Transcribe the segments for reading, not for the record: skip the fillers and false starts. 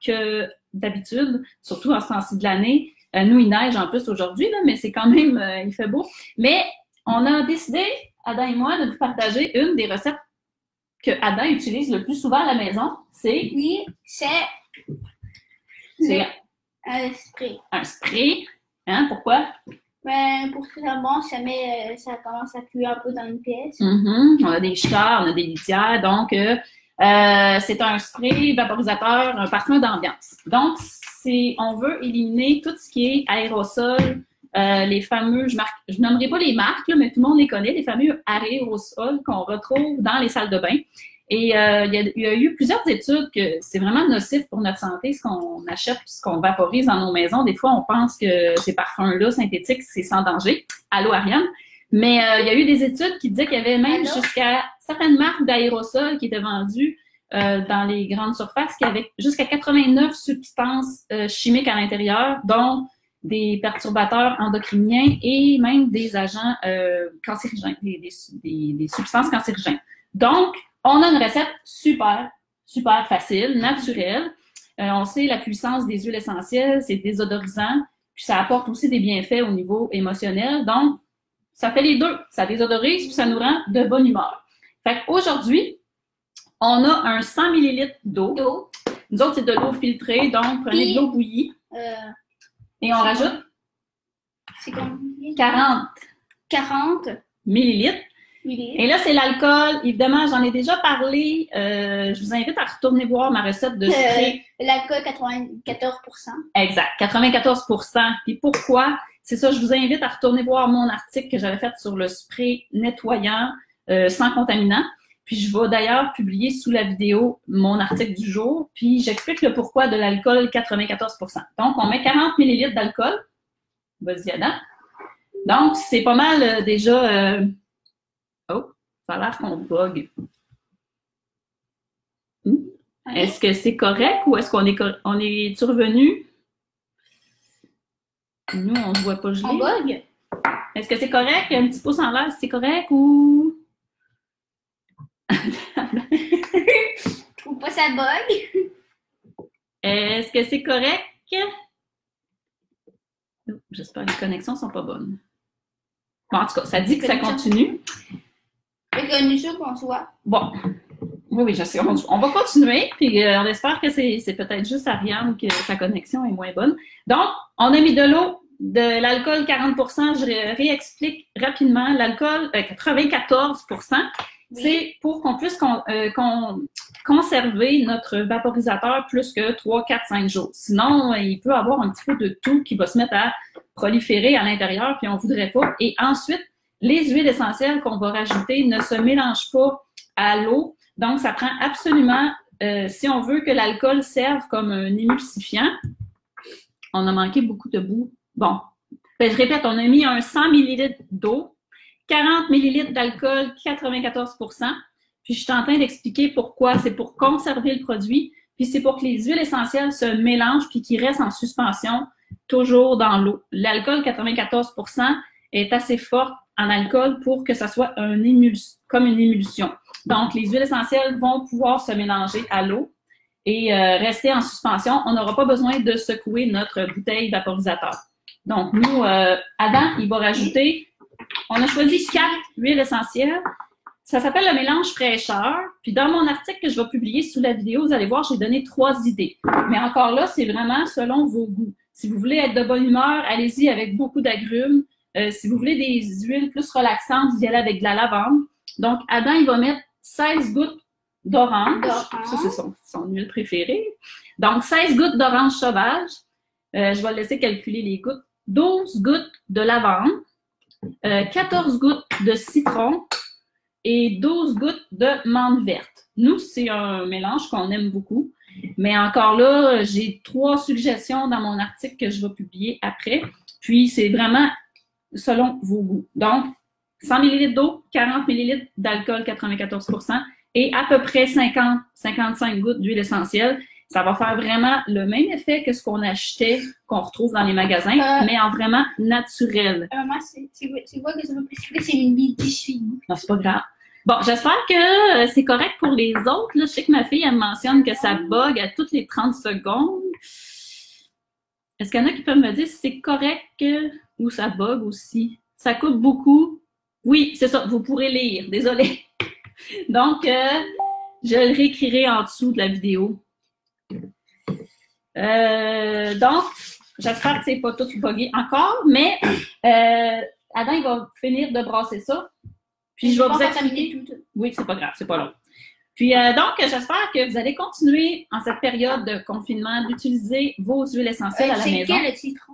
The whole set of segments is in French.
que d'habitude, surtout en ce temps-ci de l'année. Nous, il neige en plus aujourd'hui, mais c'est quand même, il fait beau. Mais on a décidé, Adam et moi, de vous partager une des recettes que Adam utilise le plus souvent à la maison. C'est... Oui, c'est un spray. Un spray. Hein, pourquoi? Ben, pour que ça bon, ça commence à cuire un peu dans une pièce. On a des chats, on a des litières, donc c'est un spray vaporisateur, un parfum d'ambiance. Donc, on veut éliminer tout ce qui est aérosol, les fameux, je nommerai pas les marques, là, mais tout le monde les connaît, les fameux aérosols qu'on retrouve dans les salles de bain. Et il y a eu plusieurs études que c'est vraiment nocif pour notre santé, ce qu'on achète, ce qu'on vaporise dans nos maisons. Des fois, on pense que ces parfums-là synthétiques, c'est sans danger. Allô, Ariane? Mais il y a eu des études qui disaient qu'il y avait même jusqu'à certaines marques d'aérosols qui étaient vendues dans les grandes surfaces qui avaient jusqu'à 89 substances chimiques à l'intérieur, dont des perturbateurs endocriniens et même des agents cancérigènes, des substances cancérigènes. Donc, on a une recette super, super facile, naturelle. On sait la puissance des huiles essentielles, c'est désodorisant, puis ça apporte aussi des bienfaits au niveau émotionnel. Donc, ça fait les deux. Ça désodorise, puis ça nous rend de bonne humeur. Fait qu'aujourd'hui, on a un 100 ml d'eau. Nous autres, c'est de l'eau filtrée, donc prenez de l'eau bouillie. Et on rajoute c'est combien? 40 millilitres. Et là, c'est l'alcool. Évidemment, j'en ai déjà parlé. Je vous invite à retourner voir ma recette de spray. L'alcool, 94%. Exact, 94%. Puis pourquoi? C'est ça, je vous invite à retourner voir mon article que j'avais fait sur le spray nettoyant sans contaminant. Puis je vais d'ailleurs publier sous la vidéo mon article du jour. Puis j'explique le pourquoi de l'alcool 94%. Donc, on met 40 ml d'alcool. Vas-y, Adam. Donc, c'est pas mal déjà... Oh, ça a l'air qu'on bug. Est-ce que c'est correct ou est-ce qu'on est-tu revenu? Nous, on ne voit pas gelé. On bug? Est-ce que c'est correct? Il y a un petit pouce en l'air, c'est correct ou... Je trouve pas ça bug. Est-ce que c'est correct? J'espère que les connexions sont pas bonnes. Bon, en tout cas, ça dit que ça continue. Bon. Oui, je sais. On va continuer, puis on espère que c'est peut-être juste Ariane que sa connexion est moins bonne. Donc, on a mis de l'eau, de l'alcool 40%. Je réexplique rapidement. L'alcool 94%, c'est pour qu'on puisse conserver notre vaporisateur plus que 3, 4, 5 jours. Sinon, il peut avoir un petit peu de tout qui va se mettre à proliférer à l'intérieur, puis on ne voudrait pas. Et ensuite, les huiles essentielles qu'on va rajouter ne se mélangent pas à l'eau. Donc, ça prend absolument, si on veut que l'alcool serve comme un émulsifiant, on a manqué beaucoup de bout. Bon, ben, je répète, on a mis un 100 ml d'eau, 40 ml d'alcool, 94%. Puis, je suis en train d'expliquer pourquoi. C'est pour conserver le produit, puis c'est pour que les huiles essentielles se mélangent puis qu'ils restent en suspension toujours dans l'eau. L'alcool 94% est assez fort en alcool pour que ça soit comme une émulsion. Donc, les huiles essentielles vont pouvoir se mélanger à l'eau et rester en suspension. On n'aura pas besoin de secouer notre bouteille vaporisateur. Donc, nous, Adam, il va rajouter, on a choisi 4 huiles essentielles. Ça s'appelle le mélange fraîcheur. Puis dans mon article que je vais publier sous la vidéo, vous allez voir, j'ai donné 3 idées. Mais encore là, c'est vraiment selon vos goûts. Si vous voulez être de bonne humeur, allez-y avec beaucoup d'agrumes. Si vous voulez des huiles plus relaxantes, vous y allez avec de la lavande. Donc, Adam, il va mettre 16 gouttes d'orange. Ça, c'est son huile préférée. Donc, 16 gouttes d'orange sauvage. Je vais le laisser calculer les gouttes. 12 gouttes de lavande. 14 gouttes de citron. Et 12 gouttes de menthe verte. Nous, c'est un mélange qu'on aime beaucoup. Mais encore là, j'ai 3 suggestions dans mon article que je vais publier après. Puis, c'est vraiment selon vos goûts. Donc, 100 ml d'eau, 40 ml d'alcool 94% et à peu près 50-55 gouttes d'huile essentielle. Ça va faire vraiment le même effet que ce qu'on achetait, qu'on retrouve dans les magasins, mais en vraiment naturel. Maman, c'est quoi que ça veut préciser? C'est une bille. Non, c'est pas grave. Bon, j'espère que c'est correct pour les autres. Là, je sais que ma fille, elle me mentionne que ça bug à toutes les 30 secondes. Est-ce qu'il y en a qui peuvent me dire si c'est correct ou ça bug aussi? Ça coupe beaucoup. Oui, c'est ça, vous pourrez lire. Désolée. Donc, je le réécrirai en dessous de la vidéo. Donc, j'espère que c'est pas tout buggé encore, mais Adam, il va finir de brasser ça. Puis je vais vous expliquer. Oui, c'est pas grave, c'est pas long. Puis donc, j'espère que vous allez continuer en cette période de confinement d'utiliser vos huiles essentielles à la maison. C'est quel le citron?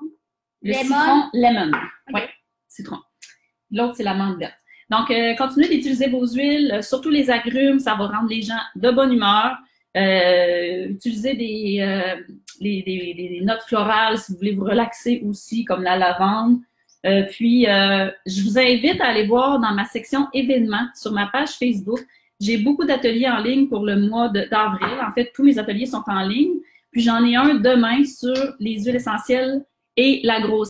Le citron lemon. Oui, citron. L'autre, c'est l'amande verte. Donc, continuez d'utiliser vos huiles, surtout les agrumes, ça va rendre les gens de bonne humeur. Utilisez des notes florales si vous voulez vous relaxer aussi, comme la lavande. Puis, je vous invite à aller voir dans ma section événements sur ma page Facebook. J'ai beaucoup d'ateliers en ligne pour le mois d'avril. En fait, tous mes ateliers sont en ligne. Puis, j'en ai un demain sur les huiles essentielles et la grossesse.